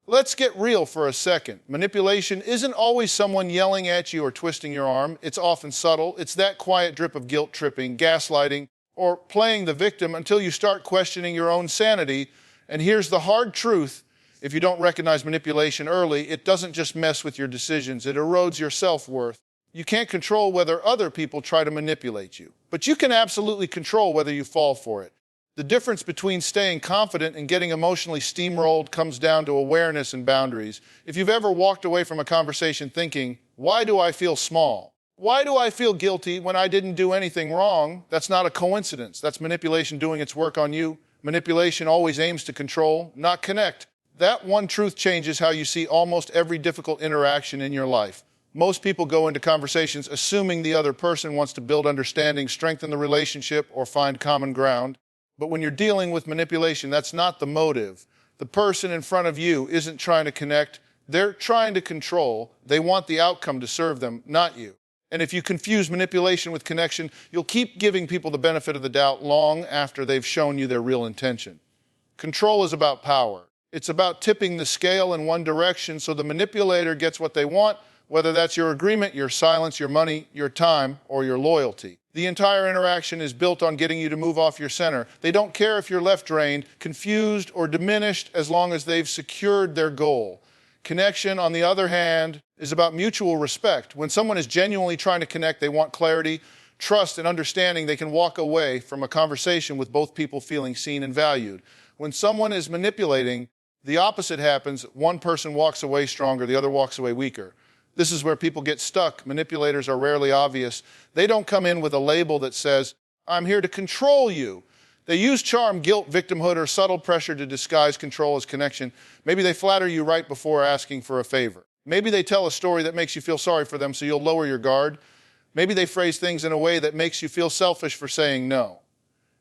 Let's get real for a second. Manipulation isn't always someone yelling at you or twisting your arm. It's often subtle. It's that quiet drip of guilt tripping, gaslighting, or playing the victim until you start questioning your own sanity. And here's the hard truth. If you don't recognize manipulation early, it doesn't just mess with your decisions. It erodes your self-worth. You can't control whether other people try to manipulate you, but you can absolutely control whether you fall for it. The difference between staying confident and getting emotionally steamrolled comes down to awareness and boundaries. If you've ever walked away from a conversation thinking, why do I feel small? Why do I feel guilty when I didn't do anything wrong? That's not a coincidence. That's manipulation doing its work on you. Manipulation always aims to control, not connect. That one truth changes how you see almost every difficult interaction in your life. Most people go into conversations assuming the other person wants to build understanding, strengthen the relationship, or find common ground. But when you're dealing with manipulation, that's not the motive. The person in front of you isn't trying to connect. They're trying to control. They want the outcome to serve them, not you. And if you confuse manipulation with connection, you'll keep giving people the benefit of the doubt long after they've shown you their real intention. Control is about power. It's about tipping the scale in one direction so the manipulator gets what they want, whether that's your agreement, your silence, your money, your time, or your loyalty. The entire interaction is built on getting you to move off your center. They don't care if you're left drained, confused, or diminished as long as they've secured their goal. Connection, on the other hand, is about mutual respect. When someone is genuinely trying to connect, they want clarity, trust, and understanding. They can walk away from a conversation with both people feeling seen and valued. When someone is manipulating, the opposite happens. One person walks away stronger, the other walks away weaker. This is where people get stuck. Manipulators are rarely obvious. They don't come in with a label that says, I'm here to control you. They use charm, guilt, victimhood, or subtle pressure to disguise control as connection. Maybe they flatter you right before asking for a favor. Maybe they tell a story that makes you feel sorry for them so you'll lower your guard. Maybe they phrase things in a way that makes you feel selfish for saying no.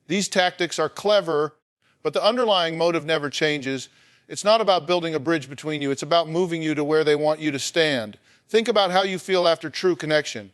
These tactics are clever, but the underlying motive never changes. It's not about building a bridge between you. It's about moving you to where they want you to stand. Think about how you feel after true connection.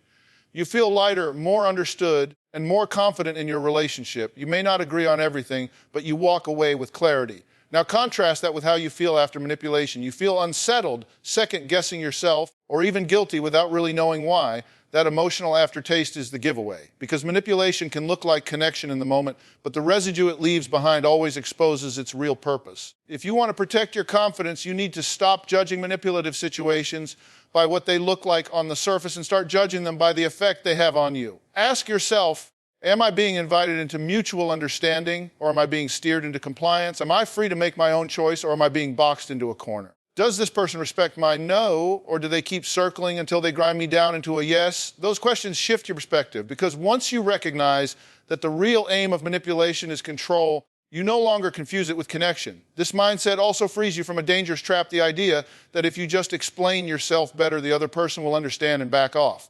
You feel lighter, more understood, and more confident in your relationship. You may not agree on everything, but you walk away with clarity. Now contrast that with how you feel after manipulation. You feel unsettled, second-guessing yourself, or even guilty without really knowing why. That emotional aftertaste is the giveaway. Because manipulation can look like connection in the moment, but the residue it leaves behind always exposes its real purpose. If you want to protect your confidence, you need to stop judging manipulative situations by what they look like on the surface and start judging them by the effect they have on you. Ask yourself, am I being invited into mutual understanding, or am I being steered into compliance? Am I free to make my own choice, or am I being boxed into a corner? Does this person respect my no, or do they keep circling until they grind me down into a yes? Those questions shift your perspective, because once you recognize that the real aim of manipulation is control, you no longer confuse it with connection. This mindset also frees you from a dangerous trap, the idea that if you just explain yourself better, the other person will understand and back off.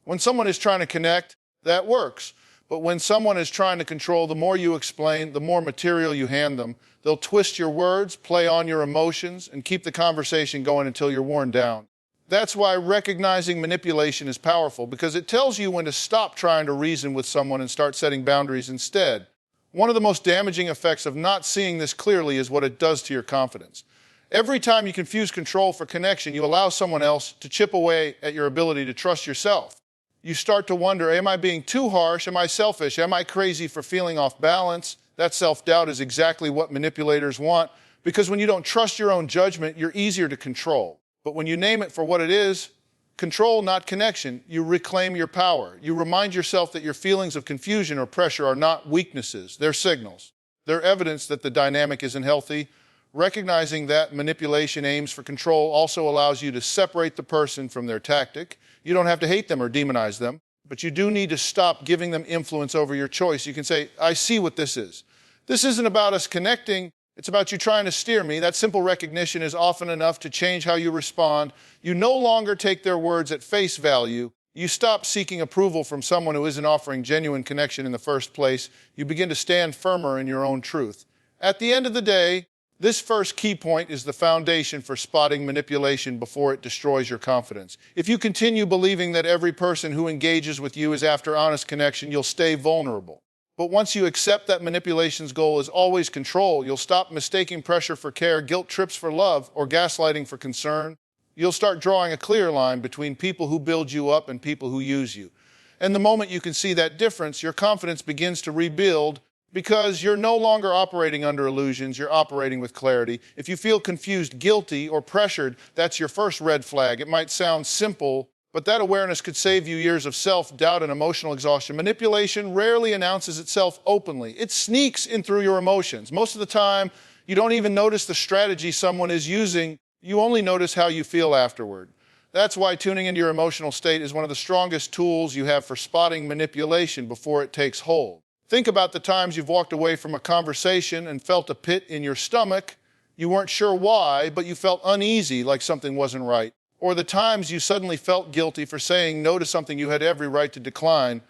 When someone is trying to connect, that works. But when someone is trying to control, the more you explain, the more material you hand them. They'll twist your words, play on your emotions, and keep the conversation going until you're worn down. That's why recognizing manipulation is powerful, because it tells you when to stop trying to reason with someone and start setting boundaries instead. One of the most damaging effects of not seeing this clearly is what it does to your confidence. Every time you confuse control for connection, you allow someone else to chip away at your ability to trust yourself. You start to wonder, am I being too harsh? Am I selfish? Am I crazy for feeling off balance? That self-doubt is exactly what manipulators want, because when you don't trust your own judgment, you're easier to control. But when you name it for what it is, control, not connection, you reclaim your power. You remind yourself that your feelings of confusion or pressure are not weaknesses, they're signals. They're evidence that the dynamic isn't healthy. Recognizing that manipulation aims for control also allows you to separate the person from their tactic. You don't have to hate them or demonize them, but you do need to stop giving them influence over your choice. You can say, I see what this is. This isn't about us connecting. It's about you trying to steer me. That simple recognition is often enough to change how you respond. You no longer take their words at face value. You stop seeking approval from someone who isn't offering genuine connection in the first place. You begin to stand firmer in your own truth. At the end of the day, this first key point is the foundation for spotting manipulation before it destroys your confidence. If you continue believing that every person who engages with you is after honest connection, you'll stay vulnerable. But once you accept that manipulation's goal is always control, you'll stop mistaking pressure for care, guilt trips for love, or gaslighting for concern. You'll start drawing a clear line between people who build you up and people who use you. And the moment you can see that difference, your confidence begins to rebuild because you're no longer operating under illusions, you're operating with clarity. If you feel confused, guilty, or pressured, that's your first red flag. It might sound simple, but that awareness could save you years of self-doubt and emotional exhaustion. Manipulation rarely announces itself openly. It sneaks in through your emotions. Most of the time, you don't even notice the strategy someone is using. You only notice how you feel afterward. That's why tuning into your emotional state is one of the strongest tools you have for spotting manipulation before it takes hold. Think about the times you've walked away from a conversation and felt a pit in your stomach. You weren't sure why, but you felt uneasy, like something wasn't right. Or the times you suddenly felt guilty for saying no to something you had every right to decline.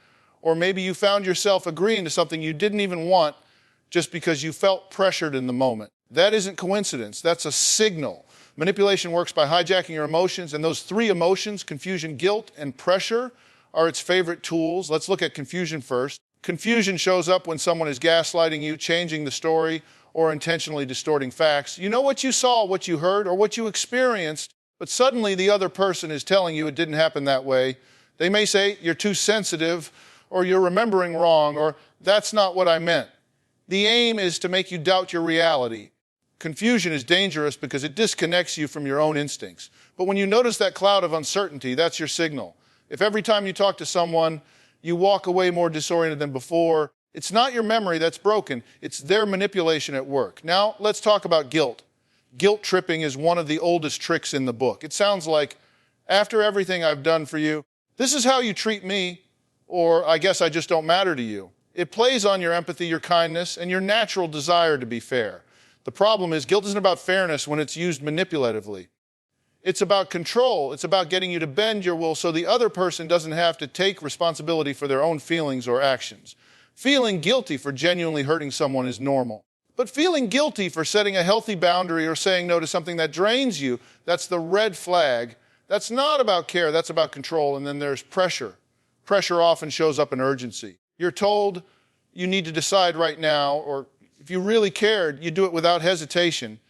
Or maybe you found yourself agreeing to something you didn't even want just because you felt pressured in the moment. That isn't coincidence, that's a signal. Manipulation works by hijacking your emotions, and those three emotions, confusion, guilt, and pressure, are its favorite tools. Let's look at confusion first. Confusion shows up when someone is gaslighting you, changing the story, or intentionally distorting facts. You know what you saw, what you heard, or what you experienced, but suddenly the other person is telling you it didn't happen that way. They may say, you're too sensitive, or you're remembering wrong, or that's not what I meant. The aim is to make you doubt your reality. Confusion is dangerous because it disconnects you from your own instincts. But when you notice that cloud of uncertainty, that's your signal. If every time you talk to someone, you walk away more disoriented than before, it's not your memory that's broken, it's their manipulation at work. Now, let's talk about guilt. Guilt tripping is one of the oldest tricks in the book. It sounds like, after everything I've done for you, this is how you treat me, or I guess I just don't matter to you. It plays on your empathy, your kindness, and your natural desire to be fair. The problem is, guilt isn't about fairness when it's used manipulatively. It's about control. It's about getting you to bend your will so the other person doesn't have to take responsibility for their own feelings or actions. Feeling guilty for genuinely hurting someone is normal. But feeling guilty for setting a healthy boundary or saying no to something that drains you, that's the red flag. That's not about care, that's about control. And then there's pressure. Pressure often shows up in urgency. You're told you need to decide right now, or if you really cared, you do it without hesitation.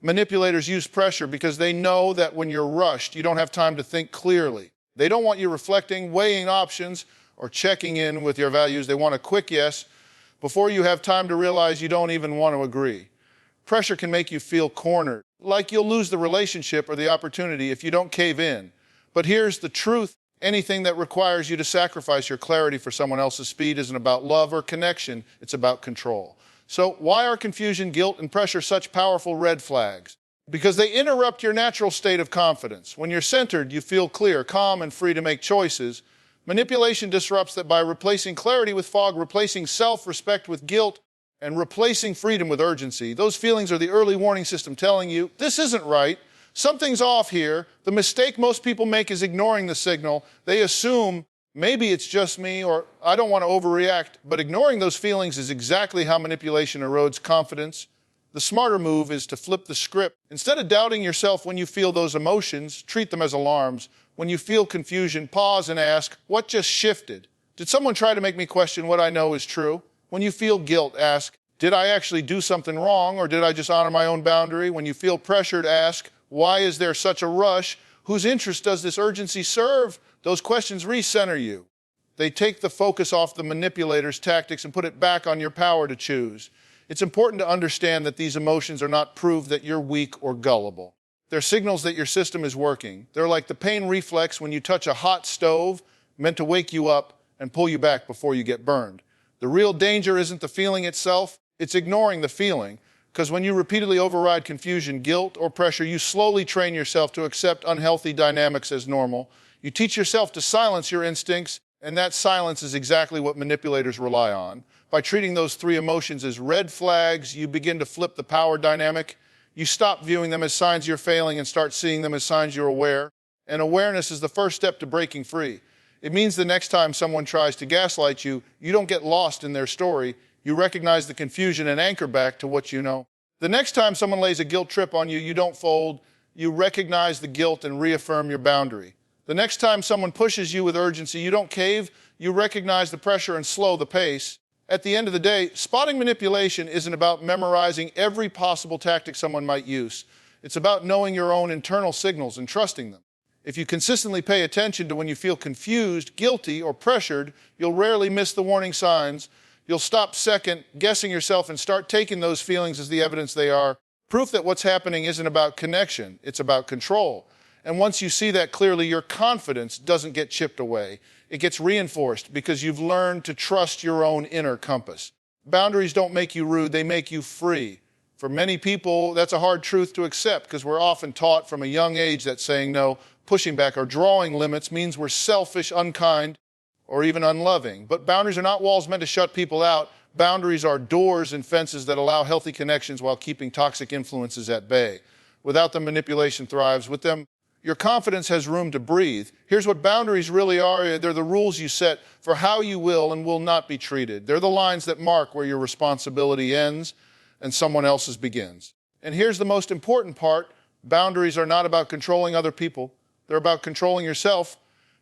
Manipulators use pressure because they know that when you're rushed, you don't have time to think clearly. They don't want you reflecting, weighing options, or checking in with your values. They want a quick yes before you have time to realize you don't even want to agree. Pressure can make you feel cornered, like you'll lose the relationship or the opportunity if you don't cave in. But here's the truth. Anything that requires you to sacrifice your clarity for someone else's speed isn't about love or connection, it's about control. So why are confusion, guilt, and pressure such powerful red flags? Because they interrupt your natural state of confidence. When you're centered, you feel clear, calm, and free to make choices. Manipulation disrupts that by replacing clarity with fog, replacing self-respect with guilt, and replacing freedom with urgency. Those feelings are the early warning system telling you, this isn't right, something's off here. The mistake most people make is ignoring the signal. They assume, maybe it's just me, or I don't want to overreact, but ignoring those feelings is exactly how manipulation erodes confidence. The smarter move is to flip the script. Instead of doubting yourself when you feel those emotions, treat them as alarms. When you feel confusion, pause and ask, what just shifted? Did someone try to make me question what I know is true? When you feel guilt, ask, did I actually do something wrong, or did I just honor my own boundary? When you feel pressured, ask, why is there such a rush? Whose interest does this urgency serve? Those questions recenter you. They take the focus off the manipulator's tactics and put it back on your power to choose. It's important to understand that these emotions are not proof that you're weak or gullible. They're signals that your system is working. They're like the pain reflex when you touch a hot stove, meant to wake you up and pull you back before you get burned. The real danger isn't the feeling itself, it's ignoring the feeling. Because when you repeatedly override confusion, guilt, or pressure, you slowly train yourself to accept unhealthy dynamics as normal. You teach yourself to silence your instincts, and that silence is exactly what manipulators rely on. By treating those three emotions as red flags, you begin to flip the power dynamic. You stop viewing them as signs you're failing and start seeing them as signs you're aware. And awareness is the first step to breaking free. It means the next time someone tries to gaslight you, you don't get lost in their story. You recognize the confusion and anchor back to what you know. The next time someone lays a guilt trip on you, you don't fold. You recognize the guilt and reaffirm your boundary. The next time someone pushes you with urgency, you don't cave. You recognize the pressure and slow the pace. At the end of the day, spotting manipulation isn't about memorizing every possible tactic someone might use. It's about knowing your own internal signals and trusting them. If you consistently pay attention to when you feel confused, guilty, or pressured, you'll rarely miss the warning signs. You'll stop second guessing yourself and start taking those feelings as the evidence they are. Proof that what's happening isn't about connection, it's about control. And once you see that clearly, your confidence doesn't get chipped away. It gets reinforced because you've learned to trust your own inner compass. Boundaries don't make you rude, they make you free. For many people, that's a hard truth to accept because we're often taught from a young age that saying no, pushing back, or drawing limits means we're selfish, unkind, or even unloving. But boundaries are not walls meant to shut people out. Boundaries are doors and fences that allow healthy connections while keeping toxic influences at bay. Without them, manipulation thrives. With them, your confidence has room to breathe. Here's what boundaries really are. They're the rules you set for how you will and will not be treated. They're the lines that mark where your responsibility ends and someone else's begins. And here's the most important part. Boundaries are not about controlling other people. They're about controlling yourself.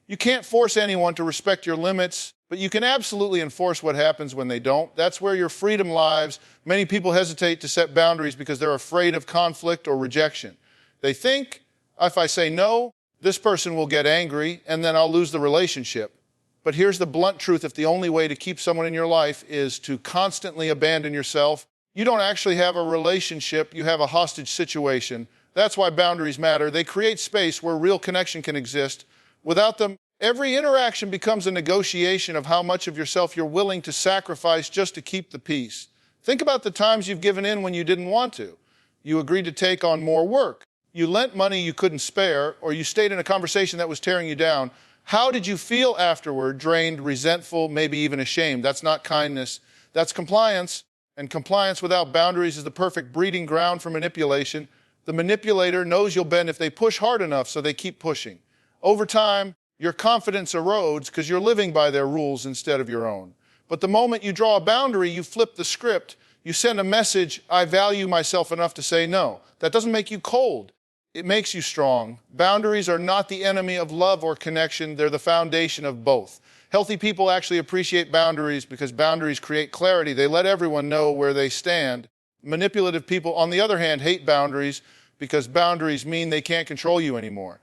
You can't force anyone to respect your limits, but you can absolutely enforce what happens when they don't. That's where your freedom lies. Many people hesitate to set boundaries because they're afraid of conflict or rejection. They think, if I say no, this person will get angry and then I'll lose the relationship. But here's the blunt truth. If the only way to keep someone in your life is to constantly abandon yourself, you don't actually have a relationship, you have a hostage situation. That's why boundaries matter. They create space where real connection can exist. Without them, every interaction becomes a negotiation of how much of yourself you're willing to sacrifice just to keep the peace. Think about the times you've given in when you didn't want to. You agreed to take on more work. You lent money you couldn't spare, or you stayed in a conversation that was tearing you down. How did you feel afterward? Drained, resentful, maybe even ashamed. That's not kindness. That's compliance. And compliance without boundaries is the perfect breeding ground for manipulation. The manipulator knows you'll bend if they push hard enough, so they keep pushing. Over time, your confidence erodes because you're living by their rules instead of your own. But the moment you draw a boundary, you flip the script. You send a message, I value myself enough to say no. That doesn't make you cold. It makes you strong. Boundaries are not the enemy of love or connection. They're the foundation of both. Healthy people actually appreciate boundaries because boundaries create clarity. They let everyone know where they stand. Manipulative people, on the other hand, hate boundaries because boundaries mean they can't control you anymore.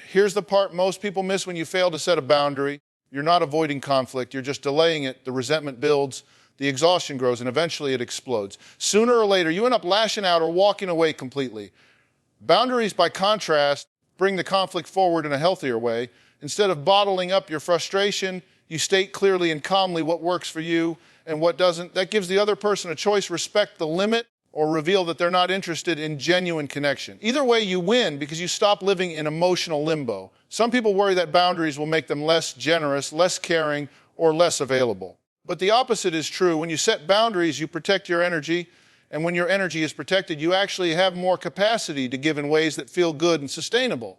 Here's the part most people miss when you fail to set a boundary. You're not avoiding conflict. You're just delaying it. The resentment builds. The exhaustion grows, and eventually it explodes. Sooner or later, you end up lashing out or walking away completely. Boundaries, by contrast, bring the conflict forward in a healthier way. Instead of bottling up your frustration, you state clearly and calmly what works for you and what doesn't. That gives the other person a choice, respect the limit, or reveal that they're not interested in genuine connection. Either way, you win because you stop living in emotional limbo. Some people worry that boundaries will make them less generous, less caring, or less available. But the opposite is true. When you set boundaries, you protect your energy. And when your energy is protected, you actually have more capacity to give in ways that feel good and sustainable.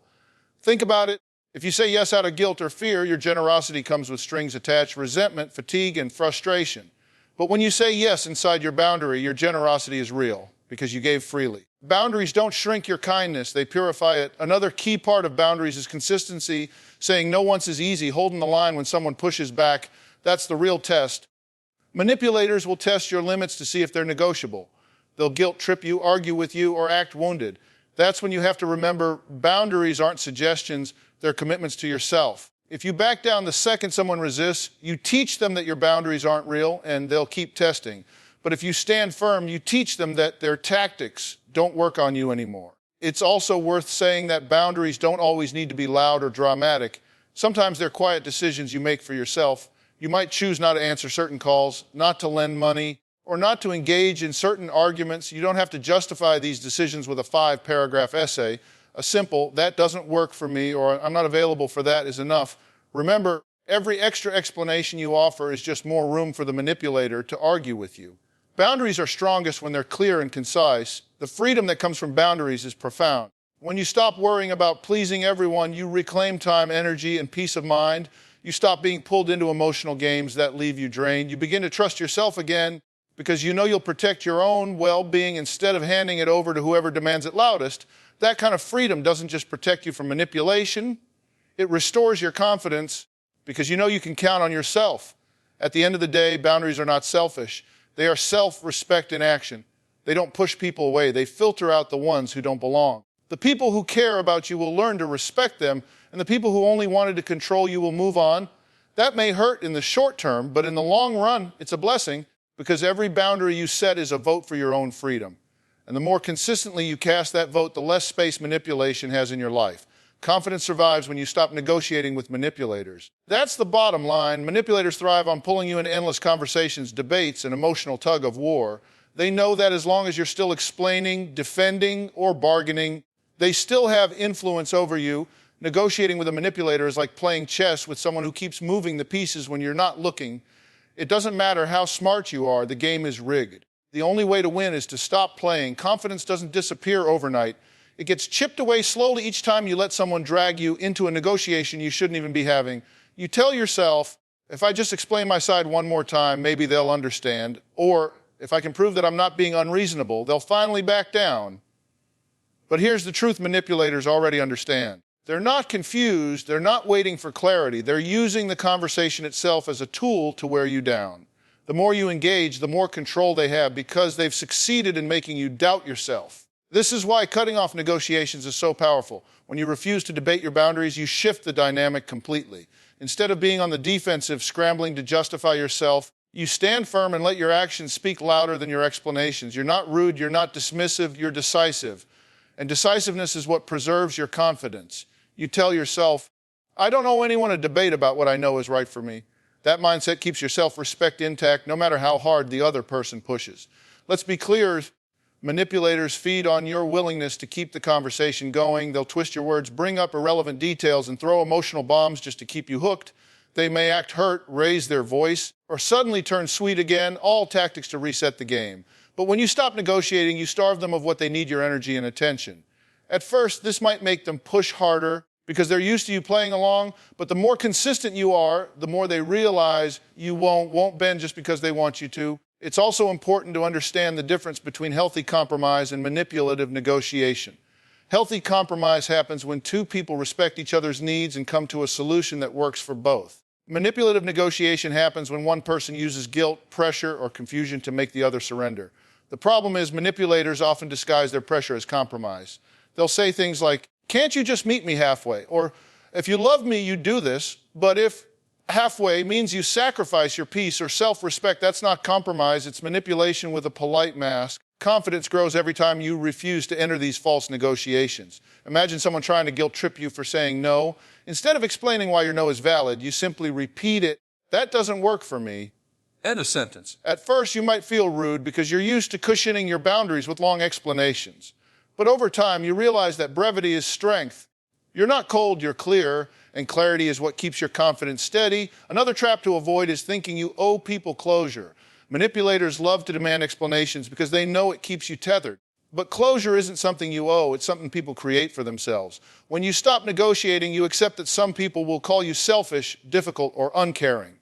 Think about it. If you say yes out of guilt or fear, your generosity comes with strings attached, resentment, fatigue, and frustration. But when you say yes inside your boundary, your generosity is real because you gave freely. Boundaries don't shrink your kindness, they purify it. Another key part of boundaries is consistency, saying no once is easy, holding the line when someone pushes back. That's the real test. Manipulators will test your limits to see if they're negotiable. They'll guilt trip you, argue with you, or act wounded. That's when you have to remember boundaries aren't suggestions, they're commitments to yourself. If you back down the second someone resists, you teach them that your boundaries aren't real and they'll keep testing. But if you stand firm, you teach them that their tactics don't work on you anymore. It's also worth saying that boundaries don't always need to be loud or dramatic. Sometimes they're quiet decisions you make for yourself. You might choose not to answer certain calls, not to lend money, or not to engage in certain arguments. You don't have to justify these decisions with a 5-paragraph essay. A simple, that doesn't work for me, or I'm not available for that is enough. Remember, every extra explanation you offer is just more room for the manipulator to argue with you. Boundaries are strongest when they're clear and concise. The freedom that comes from boundaries is profound. When you stop worrying about pleasing everyone, you reclaim time, energy, and peace of mind. You stop being pulled into emotional games that leave you drained. You begin to trust yourself again because you know you'll protect your own well-being instead of handing it over to whoever demands it loudest. That kind of freedom doesn't just protect you from manipulation, it restores your confidence because you know you can count on yourself. At the end of the day, boundaries are not selfish. They are self-respect in action. They don't push people away. They filter out the ones who don't belong. The people who care about you will learn to respect them, and the people who only wanted to control you will move on. That may hurt in the short term, but in the long run, it's a blessing, because every boundary you set is a vote for your own freedom. And the more consistently you cast that vote, the less space manipulation has in your life. Confidence survives when you stop negotiating with manipulators. That's the bottom line. Manipulators thrive on pulling you into endless conversations, debates, and emotional tug of war. They know that as long as you're still explaining, defending, or bargaining, they still have influence over you. Negotiating with a manipulator is like playing chess with someone who keeps moving the pieces when you're not looking. It doesn't matter how smart you are, the game is rigged. The only way to win is to stop playing. Confidence doesn't disappear overnight. It gets chipped away slowly each time you let someone drag you into a negotiation you shouldn't even be having. You tell yourself, if I just explain my side one more time, maybe they'll understand. Or if I can prove that I'm not being unreasonable, they'll finally back down. But here's the truth manipulators already understand. They're not confused. They're not waiting for clarity. They're using the conversation itself as a tool to wear you down. The more you engage, the more control they have because they've succeeded in making you doubt yourself. This is why cutting off negotiations is so powerful. When you refuse to debate your boundaries, you shift the dynamic completely. Instead of being on the defensive, scrambling to justify yourself, you stand firm and let your actions speak louder than your explanations. You're not rude, you're not dismissive, you're decisive. And decisiveness is what preserves your confidence. You tell yourself, I don't owe anyone a debate about what I know is right for me. That mindset keeps your self-respect intact no matter how hard the other person pushes. Let's be clear, manipulators feed on your willingness to keep the conversation going. They'll twist your words, bring up irrelevant details, and throw emotional bombs just to keep you hooked. They may act hurt, raise their voice, or suddenly turn sweet again, all tactics to reset the game. But when you stop negotiating, you starve them of what they need, your energy and attention. At first, this might make them push harder because they're used to you playing along, but the more consistent you are, the more they realize you won't bend just because they want you to. It's also important to understand the difference between healthy compromise and manipulative negotiation. Healthy compromise happens when two people respect each other's needs and come to a solution that works for both. Manipulative negotiation happens when one person uses guilt, pressure, or confusion to make the other surrender. The problem is manipulators often disguise their pressure as compromise. They'll say things like, can't you just meet me halfway? Or, if you love me, you do this, but if halfway means you sacrifice your peace or self-respect, that's not compromise, it's manipulation with a polite mask. Confidence grows every time you refuse to enter these false negotiations. Imagine someone trying to guilt trip you for saying no. Instead of explaining why your no is valid, you simply repeat it. That doesn't work for me. End of sentence. At first, you might feel rude because you're used to cushioning your boundaries with long explanations. But over time, you realize that brevity is strength. You're not cold, you're clear, and clarity is what keeps your confidence steady. Another trap to avoid is thinking you owe people closure. Manipulators love to demand explanations because they know it keeps you tethered. But closure isn't something you owe, it's something people create for themselves. When you stop negotiating, you accept that some people will call you selfish, difficult, or uncaring.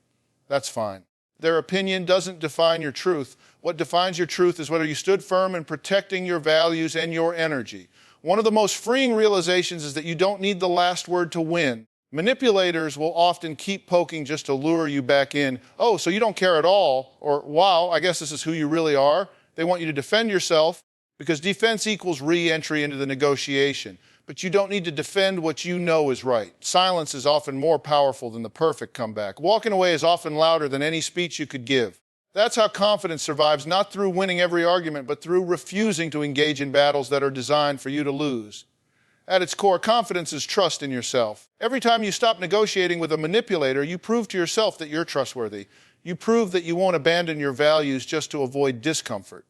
That's fine. Their opinion doesn't define your truth. What defines your truth is whether you stood firm in protecting your values and your energy. One of the most freeing realizations is that you don't need the last word to win. Manipulators will often keep poking just to lure you back in. Oh, so you don't care at all, or wow, I guess this is who you really are. They want you to defend yourself because defense equals re-entry into the negotiation. But you don't need to defend what you know is right. Silence is often more powerful than the perfect comeback. Walking away is often louder than any speech you could give. That's how confidence survives, not through winning every argument, but through refusing to engage in battles that are designed for you to lose. At its core, confidence is trust in yourself. Every time you stop negotiating with a manipulator, you prove to yourself that you're trustworthy. You prove that you won't abandon your values just to avoid discomfort.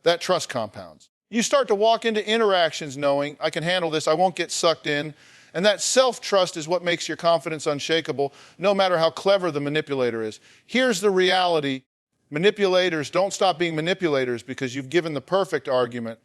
That trust compounds. You start to walk into interactions knowing, I can handle this, I won't get sucked in. And that self-trust is what makes your confidence unshakable, no matter how clever the manipulator is. Here's the reality. Manipulators don't stop being manipulators because you've given the perfect argument.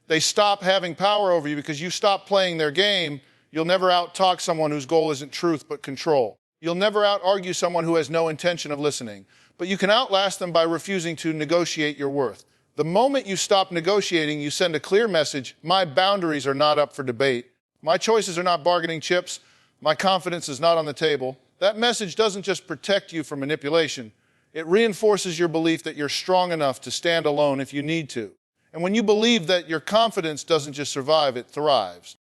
They stop having power over you because you stop playing their game. You'll never out-talk someone whose goal isn't truth but control. You'll never out-argue someone who has no intention of listening. But you can outlast them by refusing to negotiate your worth. The moment you stop negotiating, you send a clear message, my boundaries are not up for debate. My choices are not bargaining chips. My confidence is not on the table. That message doesn't just protect you from manipulation. It reinforces your belief that you're strong enough to stand alone if you need to. And when you believe that, your confidence doesn't just survive, it thrives.